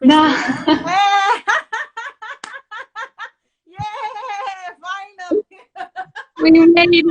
No. Yeah, finally. We made it.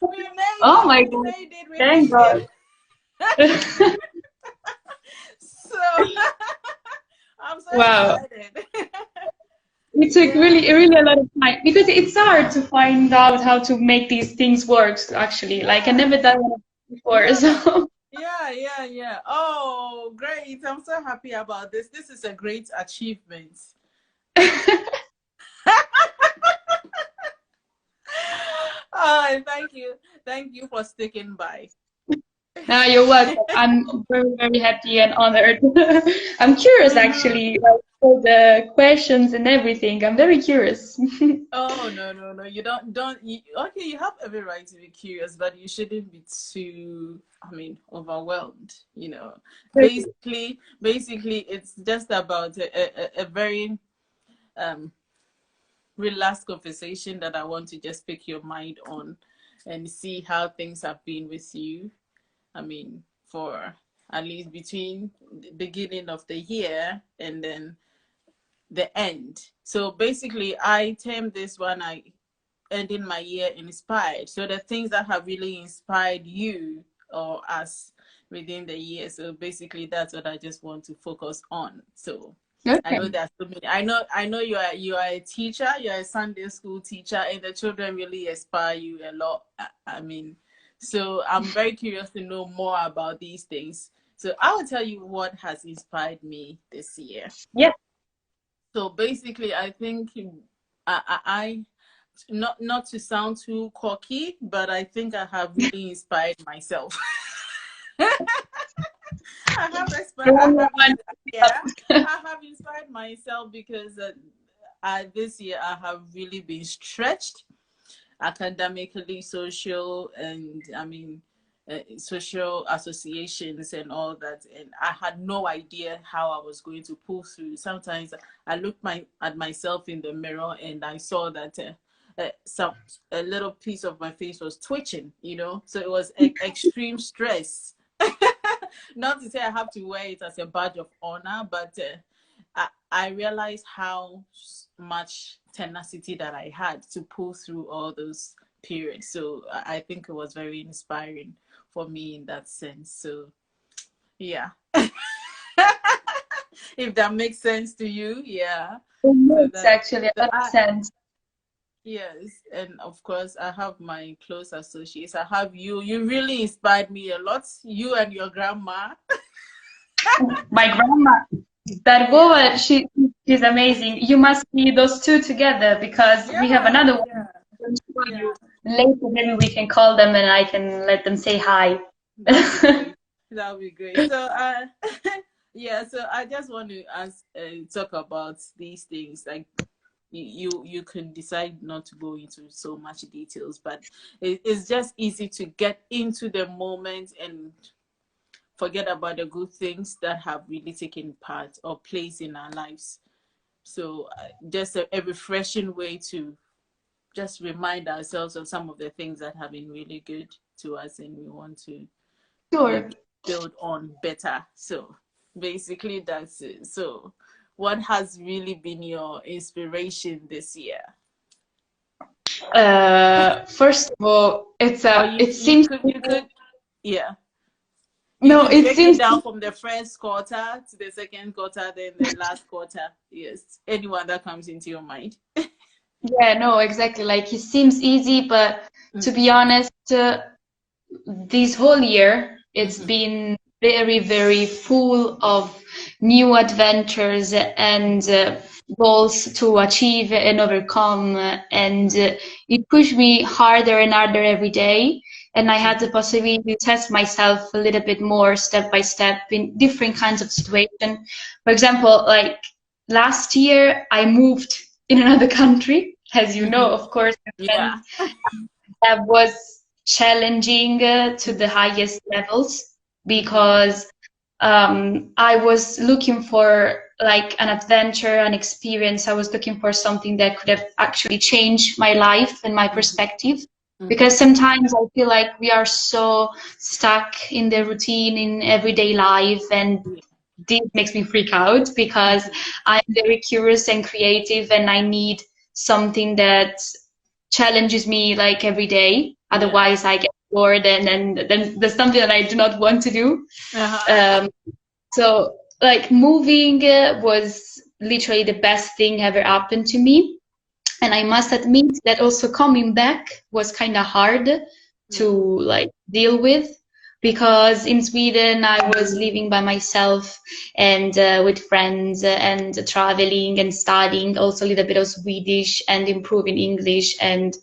We made Oh it. my We God. made it. We Thank made God. it. So I'm so Wow. excited. It took Yeah. really a lot of time because it's hard to find out how to make these things work actually. Like I Yeah. never done it before, Yeah. so Yeah. Oh, great. I'm so happy about this. This is a great achievement. Oh, and thank you. Thank you for sticking by. now you're welcome. I'm very happy and honored. I'm curious Mhm. actually, like for the questions and everything. I'm very curious. Oh, no. You don't you, okay, you have every right to be curious, but you shouldn't be too, I mean, overwhelmed, you know. Basically it's just about a very um relaxed conversation that I want to just pick your mind on and see how things have been with you. I mean, for at least between the beginning of the year and then the end. So basically, I termed this one I ending my year inspired. So the things that have really inspired you or us within the year. So basically, that's what I just want to focus on. So I Okay. know there's so many. I know you are a teacher. You're a Sunday school teacher, and the children really inspire you a lot. I mean, so I'm very curious to know more about these things. So I will tell you what has inspired me this year. Yeah. So basically, I think I not to sound too cocky, but I think I have really inspired myself. I have inspired. Yeah, I have inspired myself because this year I have really been stretched academically, social, and I mean, social associations and all that. And I had no idea how I was going to pull through. Sometimes I looked at myself in the mirror and I saw that some a little piece of my face was twitching, you know. So it was extreme stress. Not to say I have to wear it as a badge of honor, but I realized how much tenacity that I had to pull through all those periods. So I think it was very inspiring for me in that sense. So yeah. If that makes sense to you, yeah. It So makes that actually a so lot of sense. yes, and of course I have my close associates. I have you. You really inspired me a lot. You and your grandma. My grandma, that Yeah. woman, she's amazing. You must see those two together because we have Yeah. another one. Yeah. I'll show Yeah. you later, maybe we can call them and I can let them say hi. That would be great. That would be great. So, yeah. So I just want to talk about these things. Like you can decide not to go into so much details, but it's just easy to get into the moment and forget about the good things that have really taken part or place in our lives. So, just a refreshing way to just remind ourselves of some of the things that have been really good to us, and we want to Sure. maybe build on better. So basically that's it. So what has really been your inspiration this year? First of all, Or it seems you could yeah. You no, could it break it seems down from the first quarter to the second quarter, then the last quarter. Yes. Anyone that comes into your mind. yeah, no, exactly. Like it seems easy, but to be honest, this whole year it's Mm-hmm. been very full of new adventures and goals to achieve and overcome, and it pushed me harder and harder every day. And I had the possibility to test myself a little bit more step by step in different kinds of situations. For example, like last year, I moved in another country, as you know, Mm-hmm. of course, and Yeah. that was challenging to the highest levels Mm-hmm. because I was looking for like an adventure, an experience. I was looking for something that could have actually changed my life and my perspective. Mm-hmm. Because sometimes I feel like we are so stuck in the routine in everyday life, and Yeah. this makes me freak out because I'm very curious and creative, and I need something that challenges me like every day. Otherwise, I get bored, and then there's something that I do not want to do. So like moving was literally the best thing ever happened to me. And I must admit that also coming back was kind of hard to like deal with, because in Sweden I was living by myself and with friends and traveling and studying also a little bit of Swedish and improving English and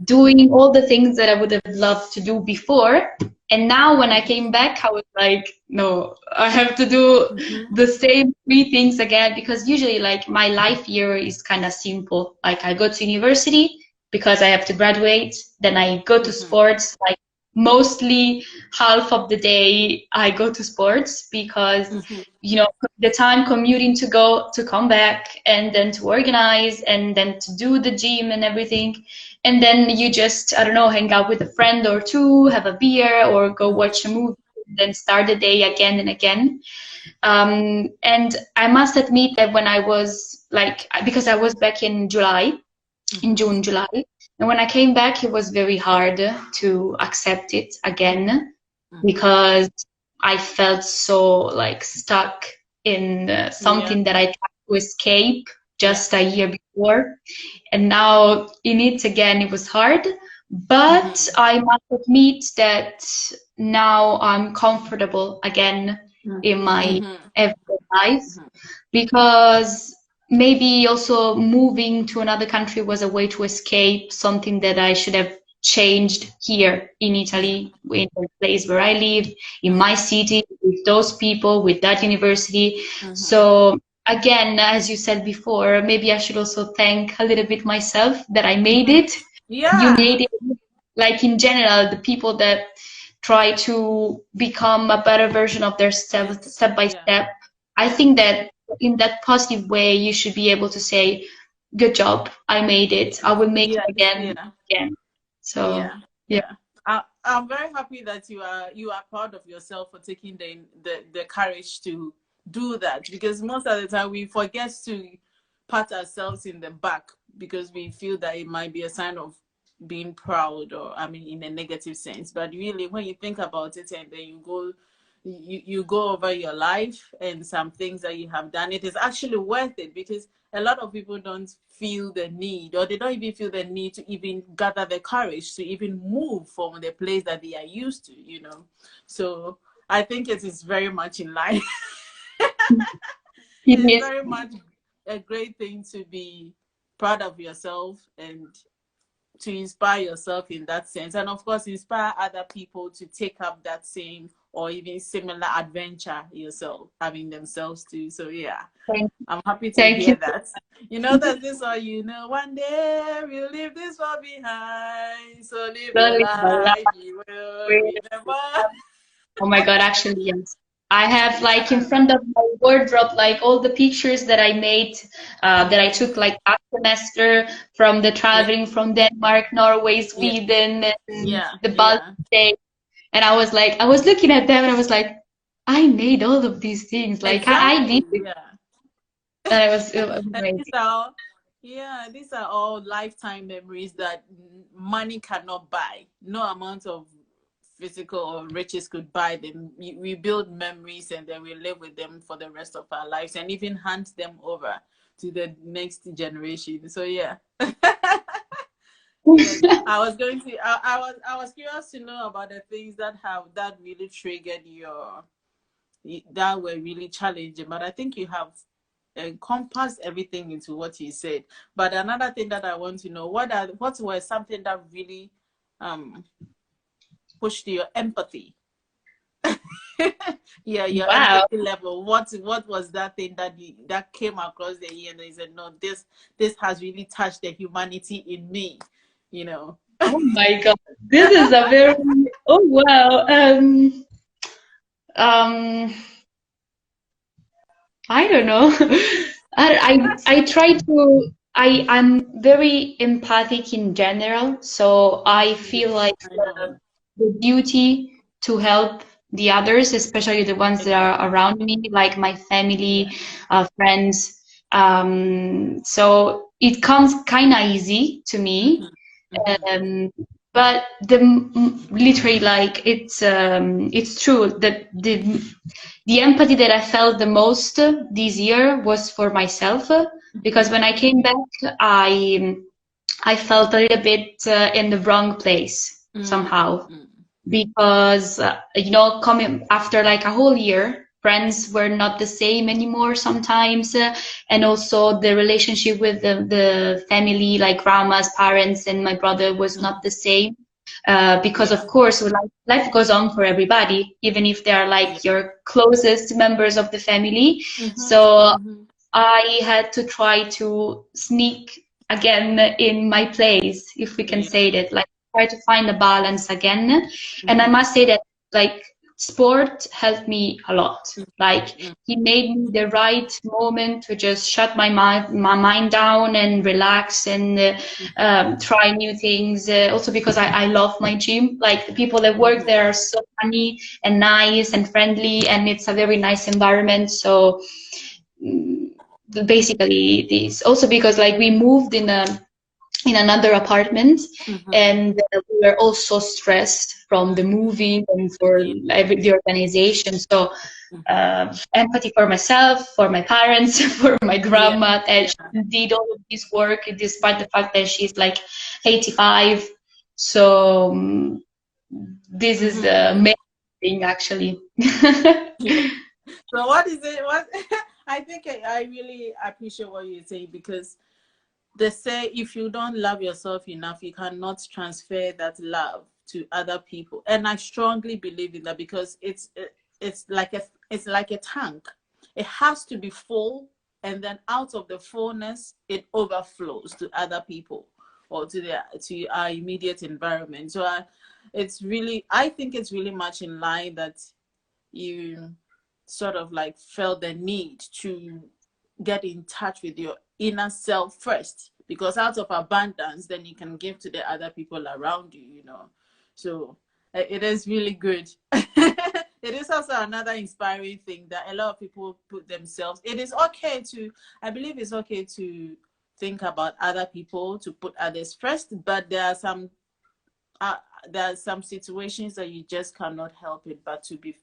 doing all the things that I would have loved to do before. And now when I came back, I was like, no, I have to do the same 3 things again, because usually like my life here is kind of simple. Like I go to university because I have to graduate, then I go to sports, like mostly half of the day I go to sports because, you know, the time commuting to go to come back and then to organize and then to do the gym and everything. And then you just, I don't know, hang out with a friend or two, have a beer or go watch a movie, then start the day again and again. And I must admit that when I was like, because I was back in July, in June, July, and when I came back, it was very hard to accept it again because I felt so like stuck in something that I tried to escape just a year before. And now in it again, it was hard. But I must admit that now I'm comfortable again in my everyday life, because maybe also moving to another country was a way to escape something that I should have changed here in Italy, in the place where I live, in my city, with those people, with that university. So again, as you said before, maybe I should also thank a little bit myself that I made it. You made it. Like in general, the people that try to become a better version of their step by step. I think that in that positive way, you should be able to say, good job, I made it. I will make it again. So I'm very happy that you are proud of yourself for taking the courage to do that, because most of the time we forget to pat ourselves in the back because we feel that it might be a sign of being proud, or I mean in a negative sense. But really, when you think about it and then you go over your life and some things that you have done, it is actually worth it, because a lot of people don't feel the need, or they don't even feel the need to even gather the courage to even move from the place that they are used to, you know. So I think it is very much in line. It's very much a great thing to be proud of yourself and to inspire yourself in that sense, and of course inspire other people to take up that same or even similar adventure yourself, having themselves too. So yeah, I'm happy to hear that. You know that this, or you know, one day we'll leave this far behind, so live your life, you will remember. Oh my God, actually, yes. I have like in front of my wardrobe, like all the pictures that I made, that I took like last semester from the traveling from Denmark, Norway, Sweden, and the Baltic States. And I was like, I was looking at them and I was like, I made all of these things. Like I did it. And it was amazing. These are all lifetime memories that money cannot buy. No amount of physical or riches could buy them. We build memories and then we live with them for the rest of our lives, and even hand them over to the next generation. So yeah. Yes, I was curious to know about the things that really triggered that were really challenging, but I think you have encompassed everything into what you said. But another thing that I want to know, what were something that really pushed your empathy? Your empathy level. What was that thing that came across the ear and they said, no, this has really touched the humanity in me, you know? Oh my God, this is a very I don't know. I try to. I'm very empathic in general, so I feel like the duty to help the others, especially the ones that are around me, like my family, friends. So it comes kind of easy to me. But literally, like it's true that the empathy that I felt the most this year was for myself, because when I came back, I felt a little bit in the wrong place somehow, because coming after like a whole year, friends were not the same anymore sometimes, and also the relationship with the family, like grandma's parents and my brother, was not the same. Because of course life goes on for everybody, even if they are like your closest members of the family. So I had to try to sneak again in my place, if we can say that, like try to find a balance again. And I must say that like sport helped me a lot. Like he made me the right moment to just shut my mind down and relax and try new things. Also because I love my gym. Like the people that work there are so funny and nice and friendly, and it's a very nice environment. So basically this also because like we moved in another apartment, and we were also stressed from the moving and for the organization. So empathy for myself, for my parents, for my grandma, and she did all of this work despite the fact that she's like 85. So this is the main thing actually. So what is it? What I think I really appreciate what you say, because they say if you don't love yourself enough, you cannot transfer that love to other people. And I strongly believe in that, because it's like a tank. It has to be full, and then out of the fullness, it overflows to other people or to our immediate environment. So I think it's really much in line that you sort of like felt the need to get in touch with your inner self first, because out of abundance then you can give to the other people around you, so it is really good. It is also another inspiring thing that a lot of people put themselves. I believe it's okay to think about other people, to put others first, but there are some situations that you just cannot help it but to be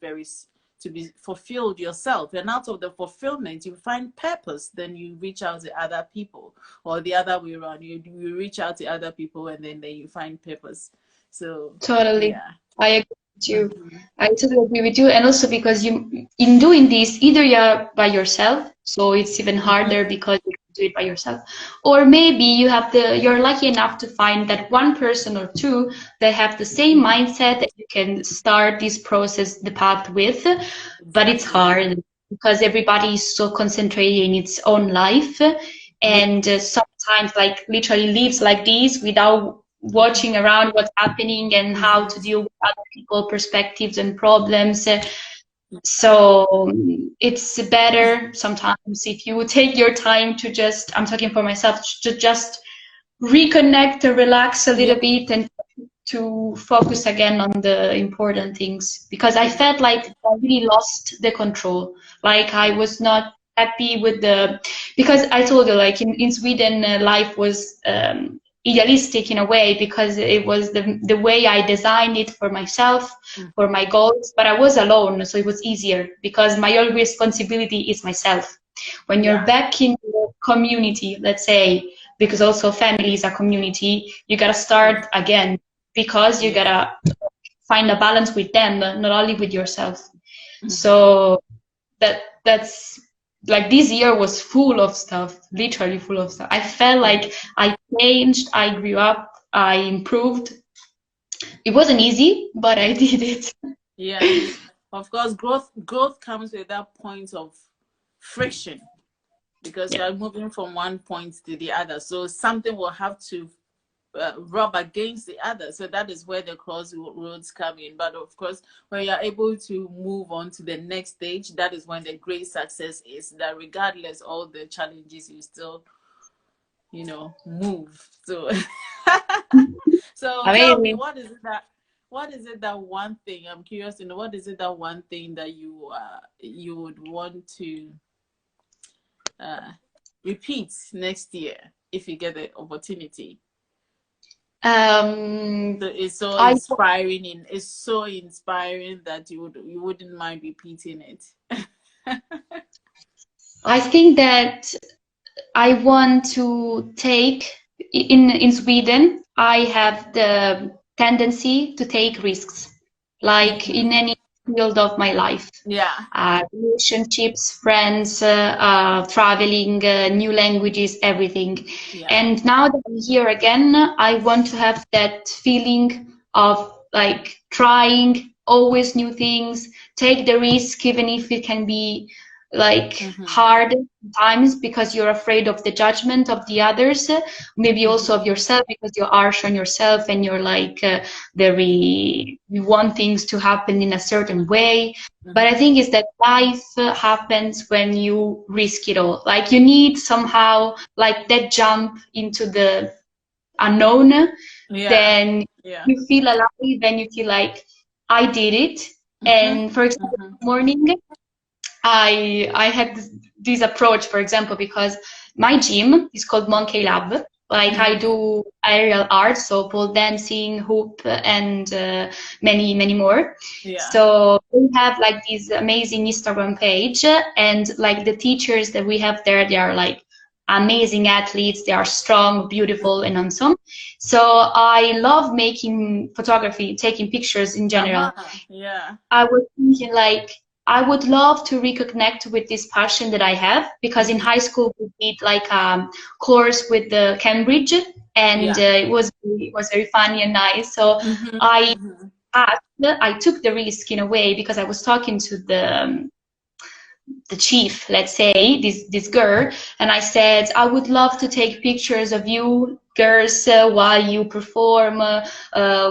fulfilled yourself, and out of the fulfillment you find purpose. Then you reach out to other people, or the other way around, you reach out to other people and then you find purpose. So totally, I agree with you. I totally agree with you. And also because in doing this, either you're by yourself, so it's even harder because you can do it by yourself, or maybe you're lucky enough to find that one person or two that have the same mindset that you can start this process, the path with. But it's hard because everybody is so concentrated in its own life, and sometimes like literally lives like this without watching around what's happening and how to deal with other people's perspectives and problems. So it's better sometimes if you take your time to just, I'm talking for myself, to just reconnect and relax a little bit and to focus again on the important things, because I felt like I really lost the control. Like I was not happy with because I told you, like in Sweden, life was idealistic in a way, because it was the way I designed it for myself, for my goals, but I was alone, so it was easier because my only responsibility is myself. When you're back in the community, let's say, because also family is a community, you gotta start again, because you gotta find a balance with them, not only with yourself. So that's like this year was full of stuff, literally full of stuff. I felt like I changed, I grew up, I improved. It wasn't easy, but I did it. Yeah, of course, growth comes with that point of friction, because you're moving from one point to the other. So something will have to rub against the other. So that is where the crossroads come in. But of course, when you're able to move on to the next stage, that is when the great success is, that regardless all the challenges, you still, move. So, so tell me, what is it what is it that one thing, I'm curious to know, what is it that one thing that you would want to repeat next year if you get the opportunity? So it's so inspiring, it's so inspiring that you wouldn't mind repeating it. I think that I want to take in Sweden. I have the tendency to take risks, like in any field of my life. Yeah. Relationships, friends, traveling, new languages, everything. Yeah. And now that I'm here again, I want to have that feeling of like trying always new things, take the risk, even if it can be like hard times because you're afraid of the judgment of the others, maybe also of yourself because you're harsh on yourself and you're like you want things to happen in a certain way. But I think it's that life happens when you risk it all. Like you need somehow like that jump into the unknown. Then you feel alive and you feel like I did it. And for example, this morning I had this approach, for example, because my gym is called Monkey Lab. Like I do aerial art, so pole dancing, hoop, and many, many more. Yeah. So we have like this amazing Instagram page, and like the teachers that we have there, they are like amazing athletes. They are strong, beautiful, and handsome. So I love making photography, taking pictures in general. Yeah. I was thinking like, I would love to reconnect with this passion that I have, because in high school we did like a course with the Cambridge, and it was very funny and nice. So I took the risk in a way, because I was talking to the chief, let's say, this girl, and I said, I would love to take pictures of you girls while you perform.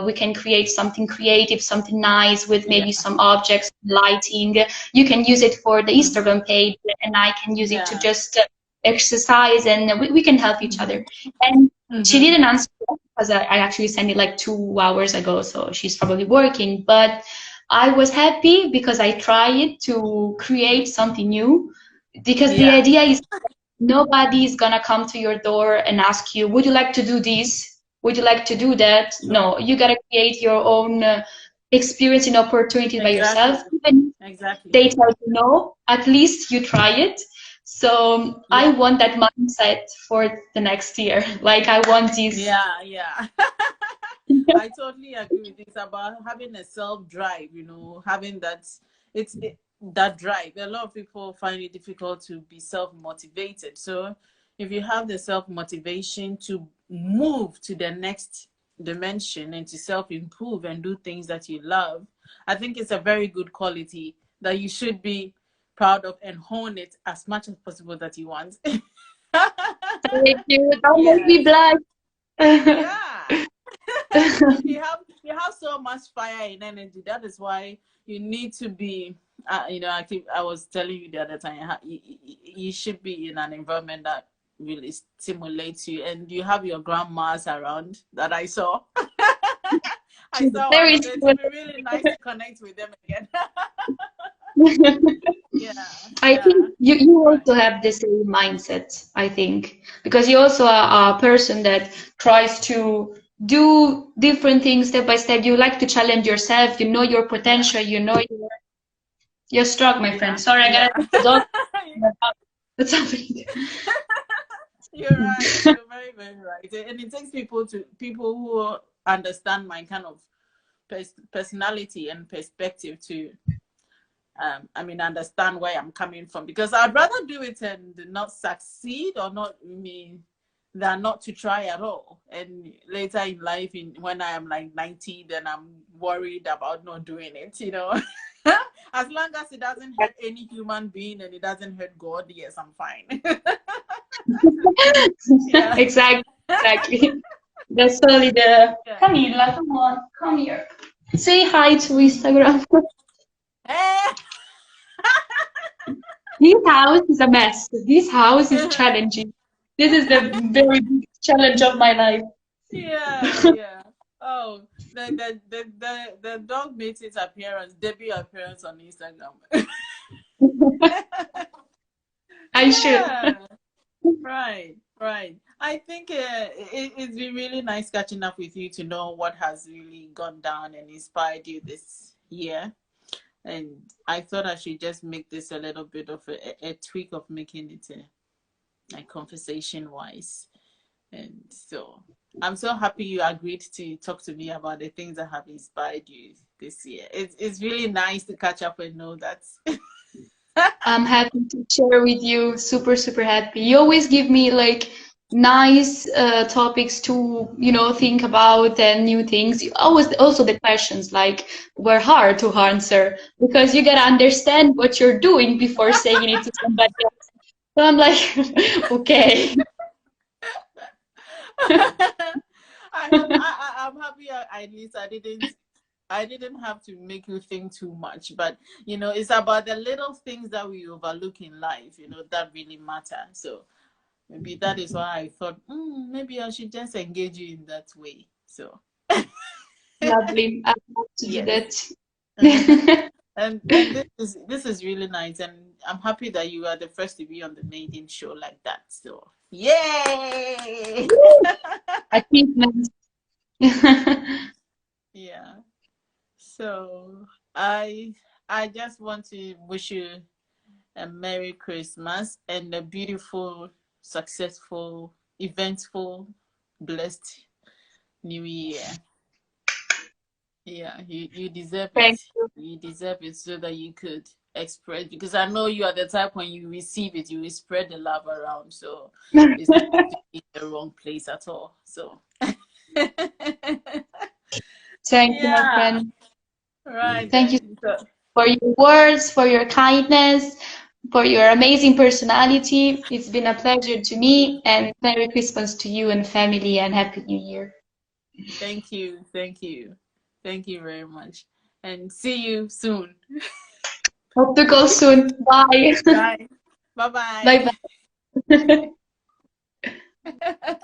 We can create something creative, something nice with maybe some objects, lighting. You can use it for the Instagram page, and I can use it to just exercise, and we can help each other. And she didn't answer because I actually sent it like 2 hours ago, so she's probably working. But I was happy because I tried to create something new, because the idea is nobody is gonna come to your door and ask you, would you like to do this? Would you like to do that? No, you gotta create your own experience and opportunity by yourself. Even they tell you no, at least you try it. So I want that mindset for the next year. Like I want this. Yeah. I totally agree with this about having a self-drive, you know, having that, that drive. A lot of people find it difficult to be self-motivated. So if you have the self-motivation to move to the next dimension and to self-improve and do things that you love, I think it's a very good quality that you should be proud of and hone it as much as possible that you want. Thank you. Don't make me blush. Yeah. you have so much fire and energy. That is why you need to be you know, I was telling you the other time, you should be in an environment that really stimulates you, and you have your grandmas around that I saw. I saw one of them. It would be really nice to connect with them again. I think you also have the same mindset, I think, because you also are a person that tries to do different things step by step. You like to challenge yourself, you know your potential, you know you're strong, my friend. Sorry, I gotta take the dog. What's happening? You're right. You're very, very right. And it takes people who understand my kind of personality and perspective to understand where I'm coming from, because I'd rather do it and not succeed or not than not to try at all. And later in life, when I am like 90, then I'm worried about not doing it, you know. As long as it doesn't hurt any human being and it doesn't hurt God, yes, I'm fine. Exactly. That's totally the Camilla, come on, come here. Say hi to Instagram. This house is a mess. This house is challenging. This is the very big challenge of my life. Yeah. Oh, the dog made its debut appearance on Instagram. I should. Yeah, right, right. I think it's been really nice catching up with you to know what has really gone down and inspired you this year. And I thought I should just make this a little bit of a tweak of making it like conversation wise. And so I'm so happy you agreed to talk to me about the things that have inspired you this year. It's really nice to catch up and know that. I'm happy to share with you. Super, super happy. You always give me like nice topics to, think about and new things. You always also the questions like were hard to answer because you gotta understand what you're doing before saying it to somebody else. So I'm like, okay. I'm happy at least I didn't have to make you think too much, but it's about the little things that we overlook in life, that really matter. So maybe that is why I thought, maybe I should just engage you in that way. So Lovely. I'd love to do yes. that. And this is really nice, and I'm happy that you are the first to be on the maiden show like that. So yay! Achievement. Yeah. So I just want to wish you a Merry Christmas and a beautiful, successful, eventful, blessed New Year. Yeah, you deserve it. Thank you. You deserve it so that you could express, because I know you are the type when you receive it, you will spread the love around. So it's not to be in the wrong place at all. So Thank you, my yeah. friend. Right Thank you then. So, for your words, for your kindness, for your amazing personality. It's been a pleasure to me, and Merry Christmas to you and family, and Happy New Year. thank you. Thank you. Thank you very much. And see you soon. Hope to go soon. Bye. Bye. Bye Bye-bye. bye.